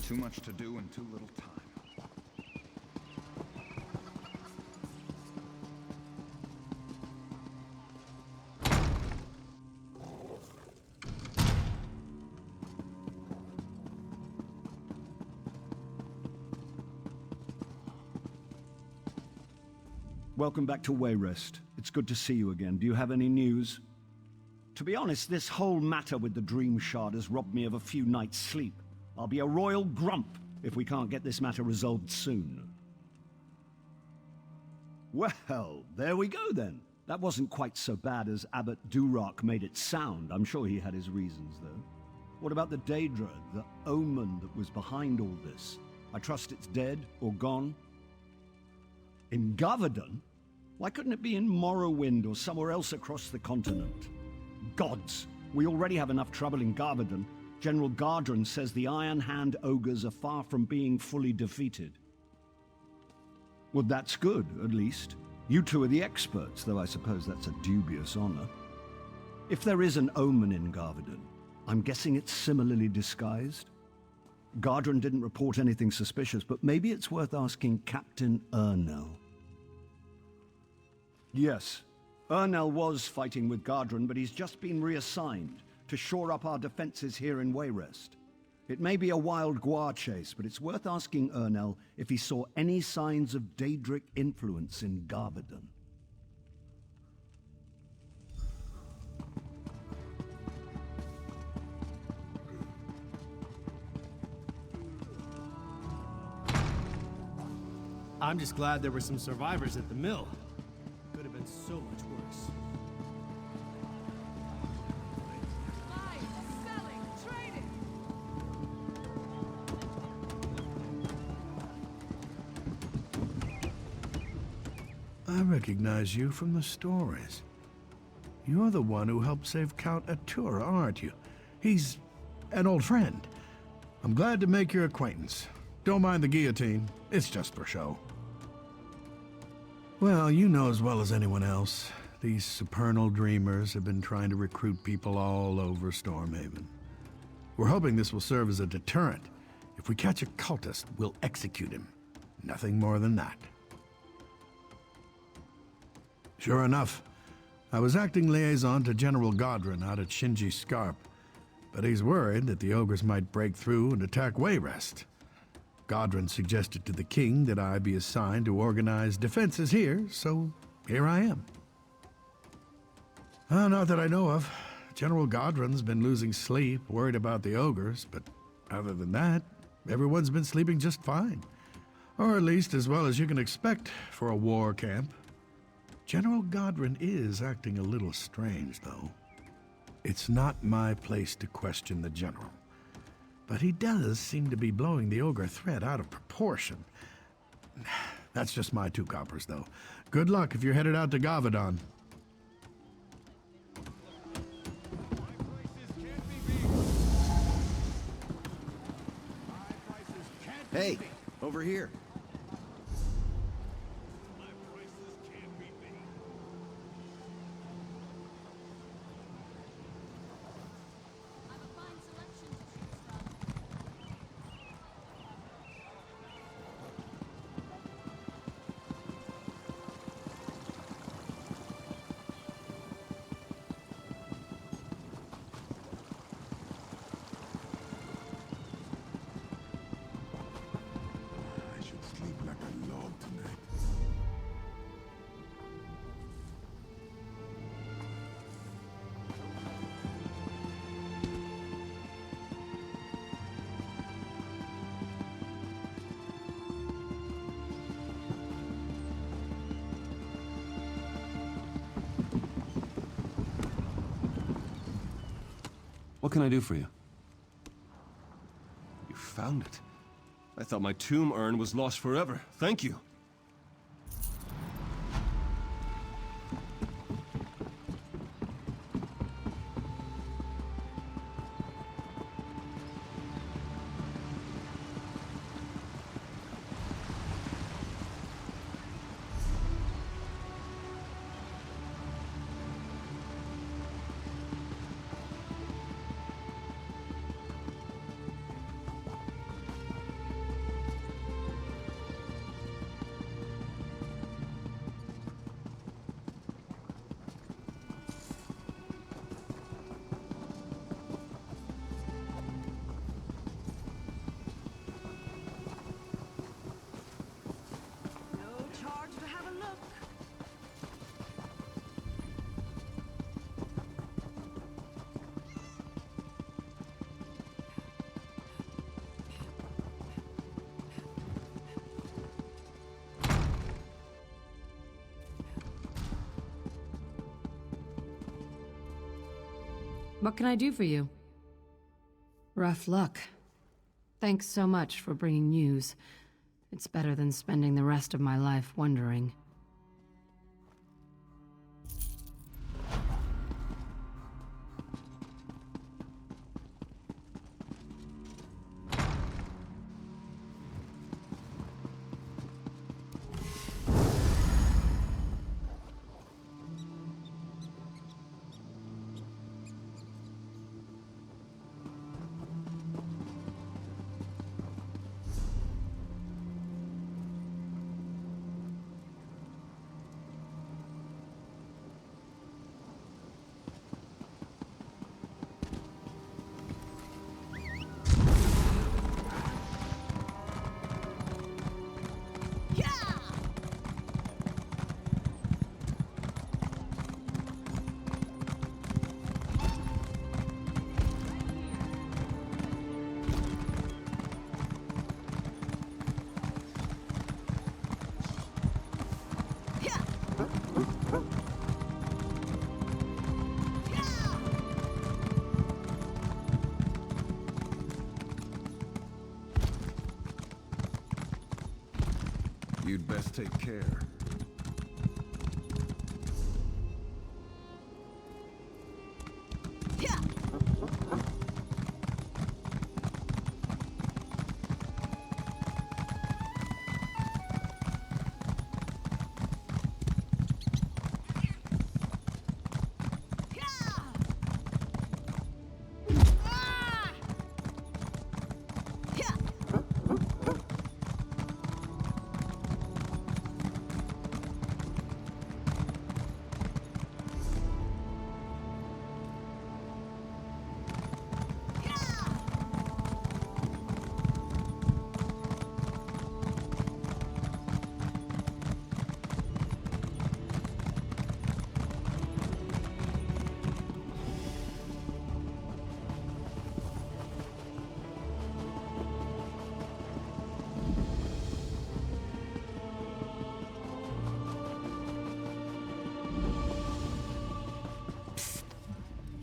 Too much to do and too little time. Welcome back to Wayrest. It's good to see you again. Do you have any news? To be honest, this whole matter with the Dream Shard has robbed me of a few nights' sleep. I'll be a royal grump if we can't get this matter resolved soon. Well, there we go then. That wasn't quite so bad as Abbot Durak made it sound. I'm sure he had his reasons, though. What about the Daedra, the omen that was behind all this? I trust it's dead or gone? In Gavardon? Why couldn't it be in Morrowind or somewhere else across the continent? Gods! We already have enough trouble in Gavardon. General Gardren says the Iron Hand ogres are far from being fully defeated. Well, that's good, at least. You two are the experts, though I suppose that's a dubious honor. If there is an omen in Gavardon, I'm guessing it's similarly disguised? Gardren didn't report anything suspicious, but maybe it's worth asking Captain Ernell. Yes, Ernell was fighting with Gardren, but he's just been reassigned to shore up our defenses here in Wayrest. It may be a wild guar chase, but it's worth asking Ernell if he saw any signs of Daedric influence in Gavardon. I'm just glad there were some survivors at the mill. Could have been so much worse. Buying, selling, trading. I recognize you from the stories. You're the one who helped save Count Atura, aren't you? He's an old friend. I'm glad to make your acquaintance. Don't mind the guillotine. It's just for show. Well, you know as well as anyone else, these supernal dreamers have been trying to recruit people all over Stormhaven. We're hoping this will serve as a deterrent. If we catch a cultist, we'll execute him. Nothing more than that. Sure enough, I was acting liaison to General Godrin out at Shinji Scarp, but he's worried that the ogres might break through and attack Wayrest. Godrin suggested to the king that I be assigned to organize defenses here, so here I am. Not that I know of. General Godrin's been losing sleep, worried about the ogres, but other than that, everyone's been sleeping just fine. Or at least as well as you can expect for a war camp. General Godrin is acting a little strange, though. It's not my place to question the general. But he does seem to be blowing the ogre threat out of proportion. That's just my 2 coppers, though. Good luck if you're headed out to Gavardon. Hey, over here. What can I do for you? You found it. I thought my tomb urn was lost forever. Thank you. What can I do for you? Rough luck. Thanks so much for bringing news. It's better than spending the rest of my life wondering. You'd best take care.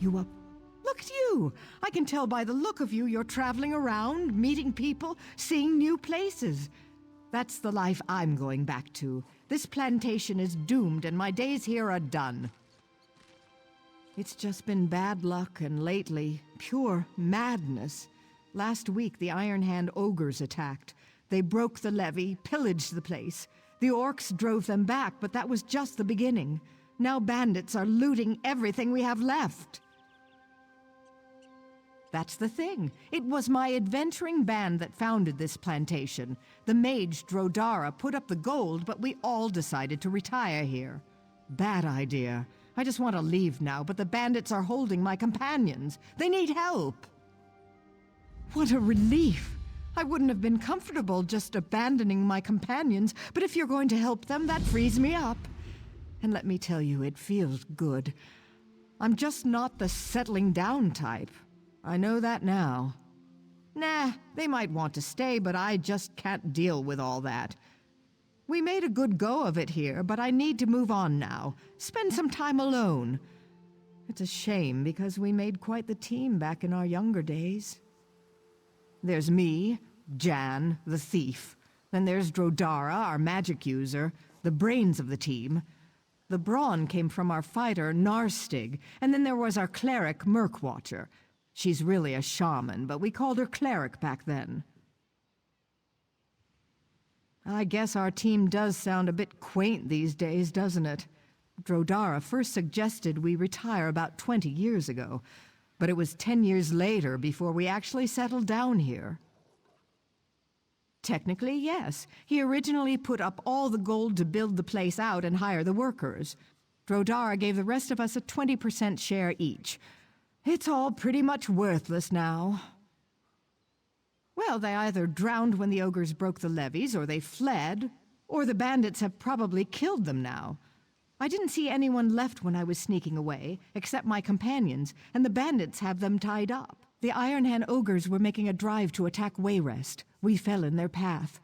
You up? Look at you! I can tell by the look of you you're traveling around, meeting people, seeing new places. That's the life I'm going back to. This plantation is doomed and my days here are done. It's just been bad luck and lately, pure madness. Last week the Iron Hand ogres attacked. They broke the levee, pillaged the place. The orcs drove them back, but that was just the beginning. Now bandits are looting everything we have left. That's the thing. It was my adventuring band that founded this plantation. The mage Drodara put up the gold, but we all decided to retire here. Bad idea. I just want to leave now, but the bandits are holding my companions. They need help. What a relief. I wouldn't have been comfortable just abandoning my companions, but if you're going to help them, that frees me up. And let me tell you, it feels good. I'm just not the settling down type. I know that now. Nah, they might want to stay, but I just can't deal with all that. We made a good go of it here, but I need to move on now. Spend some time alone. It's a shame, because we made quite the team back in our younger days. There's me, Jan, the thief. Then there's Drodara, our magic user, the brains of the team. The brawn came from our fighter, Narstig, and then there was our cleric, Murkwatcher. She's really a shaman, but we called her cleric back then. I guess our team does sound a bit quaint these days, doesn't it? Drodara first suggested we retire about 20 years ago, but it was 10 years later before we actually settled down here. Technically, yes. He originally put up all the gold to build the place out and hire the workers. Drodara gave the rest of us a 20% share each. It's all pretty much worthless now. Well, they either drowned when the ogres broke the levees, or they fled, or the bandits have probably killed them now. I didn't see anyone left when I was sneaking away, except my companions, and the bandits have them tied up. The Iron Hand ogres were making a drive to attack Wayrest. We fell in their path.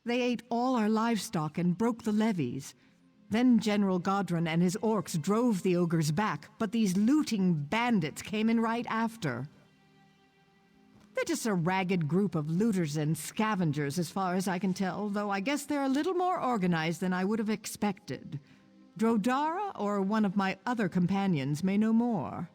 They ate all our livestock and broke the levees. Then General Godron and his orcs drove the ogres back, but these looting bandits came in right after. They're just a ragged group of looters and scavengers as far as I can tell, though I guess they're a little more organized than I would have expected. Drodara or one of my other companions may know more.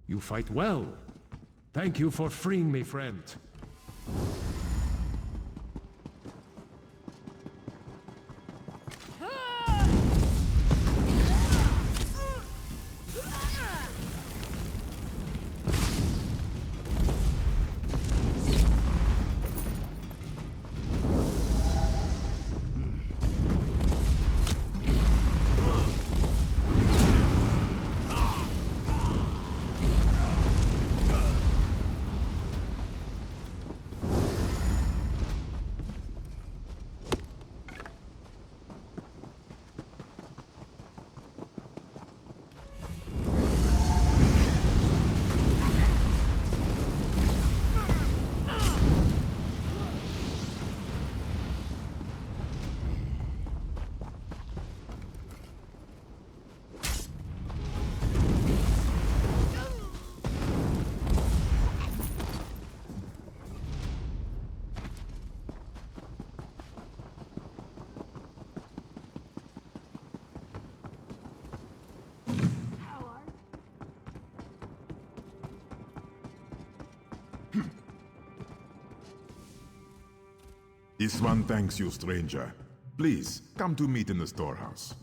You fight well. Thank you for freeing me, friend. This one thanks you, stranger. Please, come to meet in the storehouse.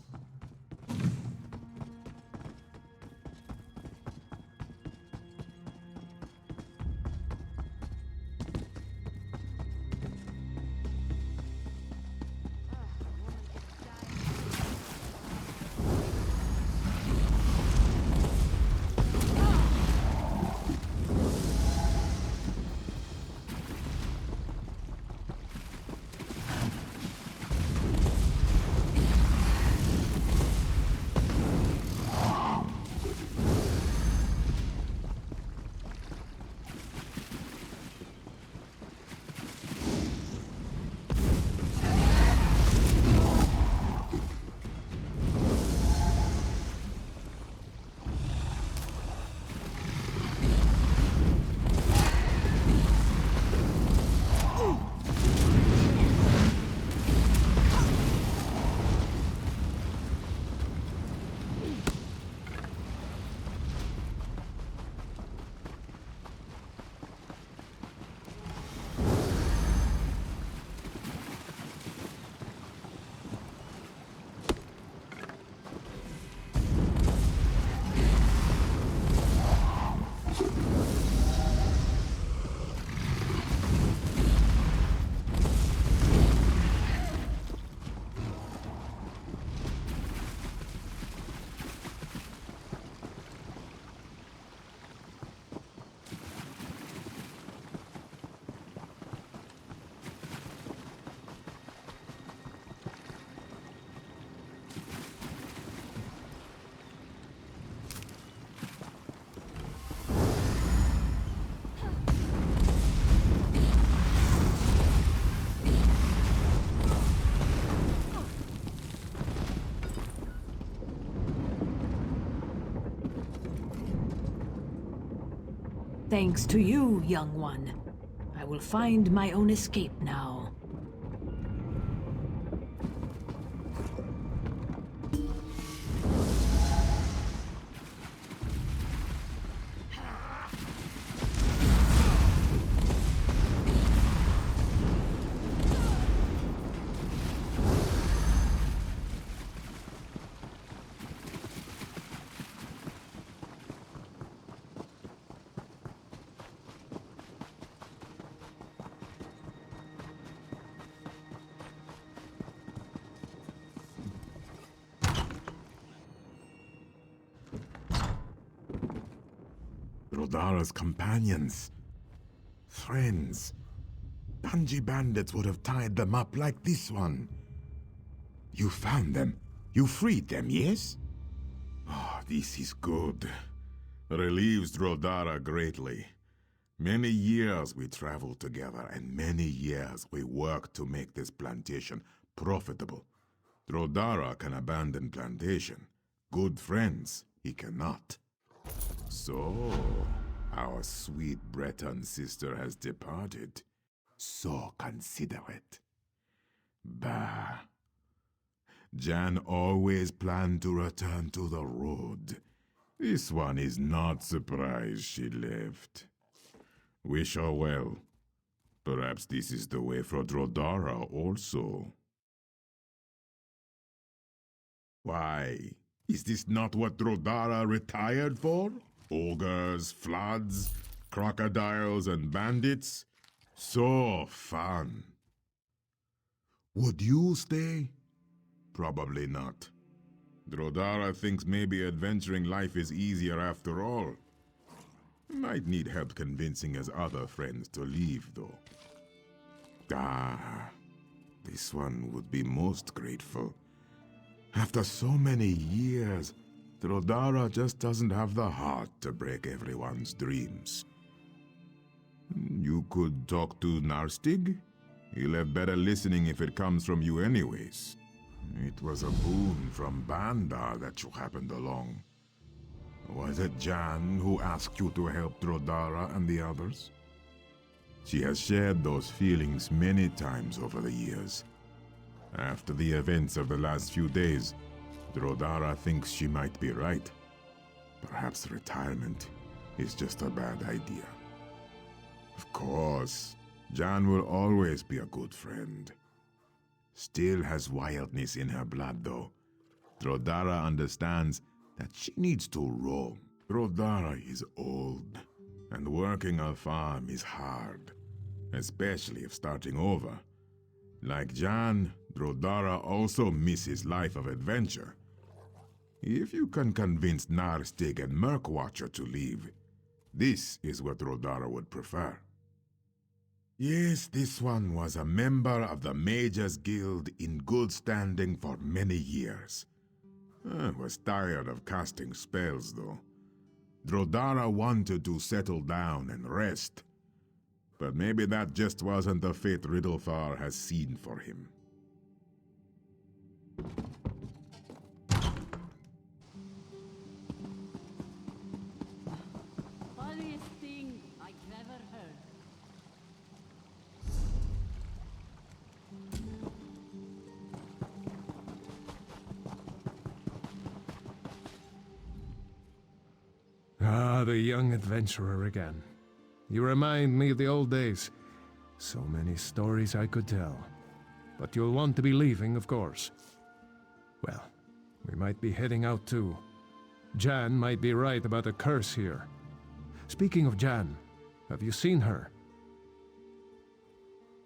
Thanks to you, young one. I will find my own escape now. Drodara's companions. Friends. Banji bandits would have tied them up like this one. You found them. You freed them, yes? Oh, this is good. Relieves Drodara greatly. Many years we traveled together, and many years we worked to make this plantation profitable. Drodara can abandon Plantation. Good friends, he cannot. So, our sweet Breton sister has departed. So considerate. Bah. Jan always planned to return to the road. This one is not surprised she left. Wish her well. Perhaps this is the way for Drodara also. Why? Is this not what Drodara retired for? Ogres, floods, crocodiles, and bandits? So fun. Would you stay? Probably not. Drodara thinks maybe adventuring life is easier after all. Might need help convincing his other friends to leave, though. Ah, this one would be most grateful. After so many years, Drodara just doesn't have the heart to break everyone's dreams. You could talk to Narstig? He'll have better listening if it comes from you anyways. It was a boon from Bandar that you happened along. Was it Jan who asked you to help Drodara and the others? She has shared those feelings many times over the years. After the events of the last few days, Drodara thinks she might be right. Perhaps retirement is just a bad idea. Of course, Jan will always be a good friend. Still has wildness in her blood, though. Drodara understands that she needs to roam. Drodara is old, and working a farm is hard, especially if starting over. Like Jan, Drodara also misses life of adventure. If you can convince Narstig and Murkwatcher to leave, this is what Drodara would prefer. Yes, this one was a member of the Mages Guild in good standing for many years. Was tired of casting spells, though. Drodara wanted to settle down and rest. But maybe that just wasn't the fate Riddlefar has seen for him. Funniest thing I ever heard. Ah, the young adventurer again. You remind me of the old days. So many stories I could tell. But you'll want to be leaving, of course. Well, we might be heading out too. Jan might be right about a curse here. Speaking of Jan, have you seen her?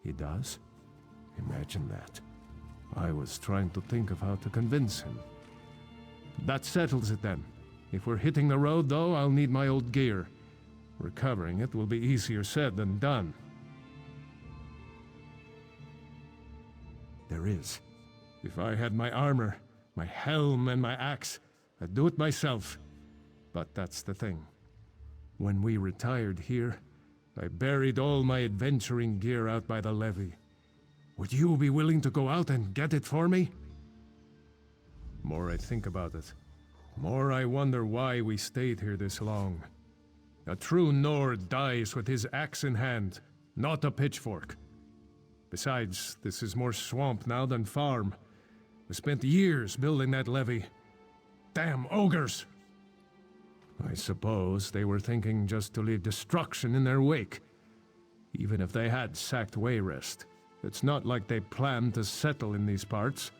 He does? Imagine that. I was trying to think of how to convince him. That settles it then. If we're hitting the road, though, I'll need my old gear. Recovering it will be easier said than done. There is. If I had my armor, my helm, and my axe, I'd do it myself. But that's the thing. When we retired here, I buried all my adventuring gear out by the levee. Would you be willing to go out and get it for me? More I think about it, more I wonder why we stayed here this long. A true Nord dies with his axe in hand, not a pitchfork. Besides, this is more swamp now than farm. We spent years building that levee. Damn ogres! I suppose they were thinking just to leave destruction in their wake. Even if they had sacked Wayrest, it's not like they planned to settle in these parts.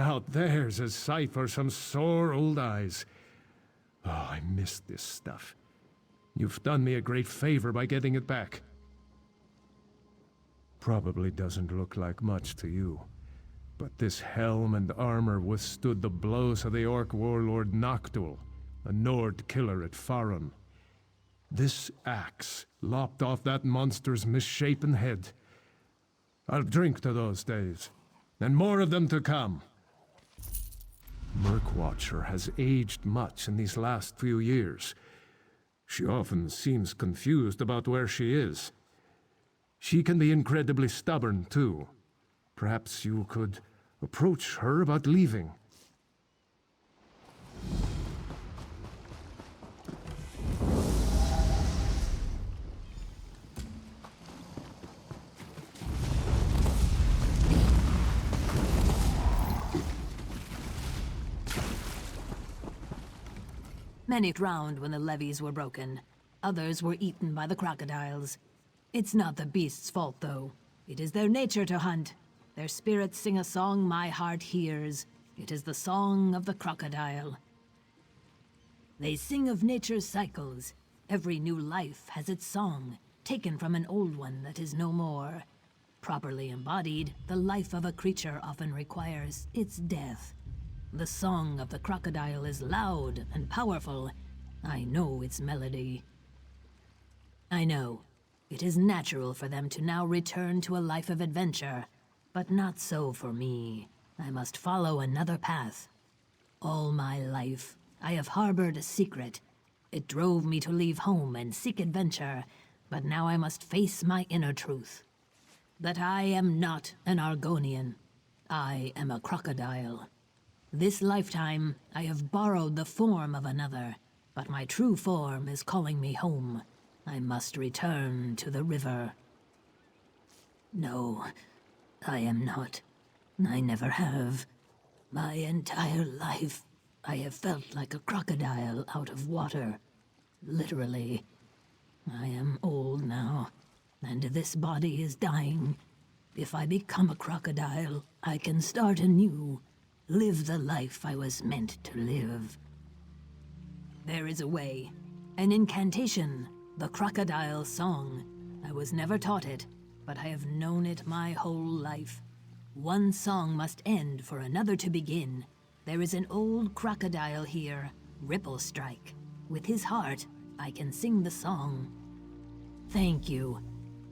Now there's a sight for some sore old eyes. Oh, I missed this stuff. You've done me a great favor by getting it back. Probably doesn't look like much to you, but this helm and armor withstood the blows of the Orc warlord Noctul, a Nord killer at Farum. This axe lopped off that monster's misshapen head. I'll drink to those days, and more of them to come. Murkwatcher has aged much in these last few years. She often seems confused about where she is. She can be incredibly stubborn, too. Perhaps you could approach her about leaving. Many drowned when the levees were broken. Others were eaten by the crocodiles. It's not the beasts' fault, though. It is their nature to hunt. Their spirits sing a song my heart hears. It is the song of the crocodile. They sing of nature's cycles. Every new life has its song, taken from an old one that is no more. Properly embodied, the life of a creature often requires its death. The song of the crocodile is loud and powerful. I know its melody. I know. It is natural for them to now return to a life of adventure, but not so for me. I must follow another path. All my life, I have harbored a secret. It drove me to leave home and seek adventure, but now I must face my inner truth. That I am not an Argonian. I am a crocodile. This lifetime, I have borrowed the form of another, but my true form is calling me home. I must return to the river. No, I am not. I never have. My entire life, I have felt like a crocodile out of water. Literally. I am old now, and this body is dying. If I become a crocodile, I can start anew. Live the life I was meant to live. There is a way. An incantation. The crocodile song. I was never taught it, but I have known it my whole life. One song must end for another to begin. There is an old crocodile here, Ripplestrike. With his heart, I can sing the song. Thank you.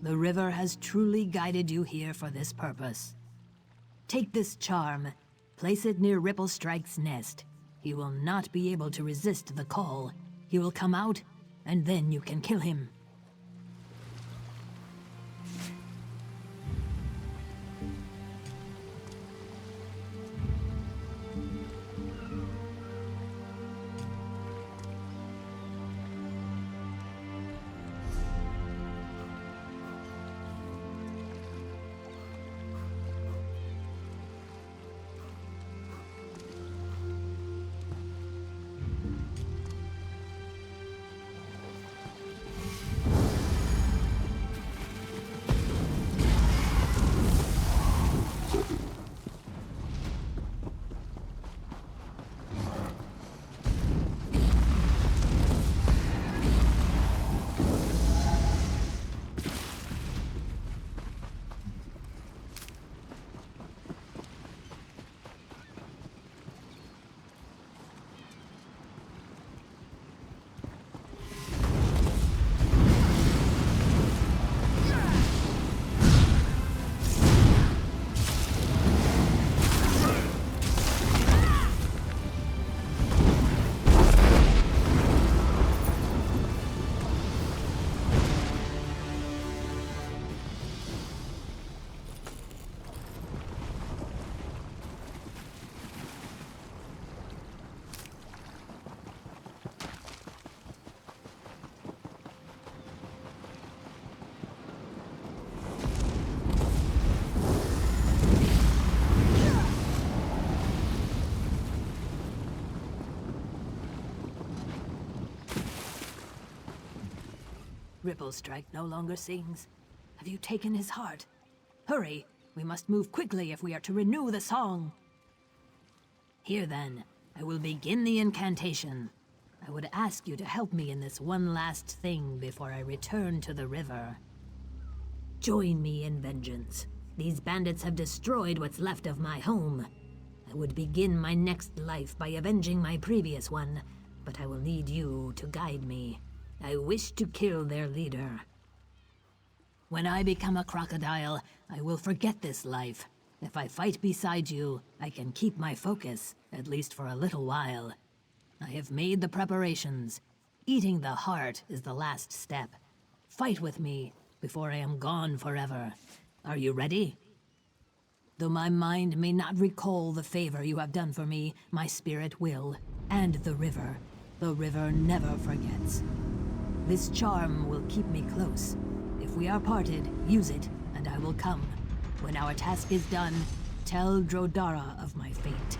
The river has truly guided you here for this purpose. Take this charm. Place it near Ripplestrike's nest. He will not be able to resist the call. He will come out, and then you can kill him. Ripplestrike no longer sings. Have you taken his heart? Hurry! We must move quickly if we are to renew the song. Here then, I will begin the incantation. I would ask you to help me in this one last thing before I return to the river. Join me in vengeance. These bandits have destroyed what's left of my home. I would begin my next life by avenging my previous one, but I will need you to guide me. I wish to kill their leader. When I become a crocodile, I will forget this life. If I fight beside you, I can keep my focus, at least for a little while. I have made the preparations. Eating the heart is the last step. Fight with me before I am gone forever. Are you ready? Though my mind may not recall the favor you have done for me, my spirit will. And the river. The river never forgets. This charm will keep me close. If we are parted, use it, and I will come. When our task is done, tell Drodara of my fate.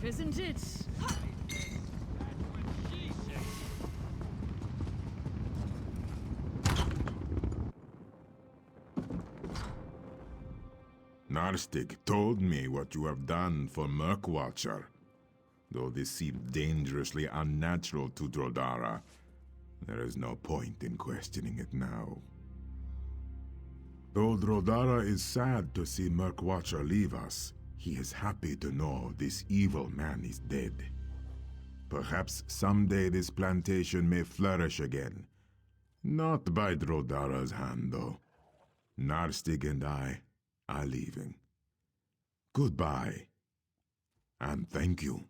isn't it? Narstig told me what you have done for Murkwatcher. Though this seemed dangerously unnatural to Drodara, there is no point in questioning it now. Though Drodara is sad to see Murkwatcher leave us, he is happy to know this evil man is dead. Perhaps someday this plantation may flourish again. Not by Drodara's hand, though. Narstig and I are leaving. Goodbye. And thank you.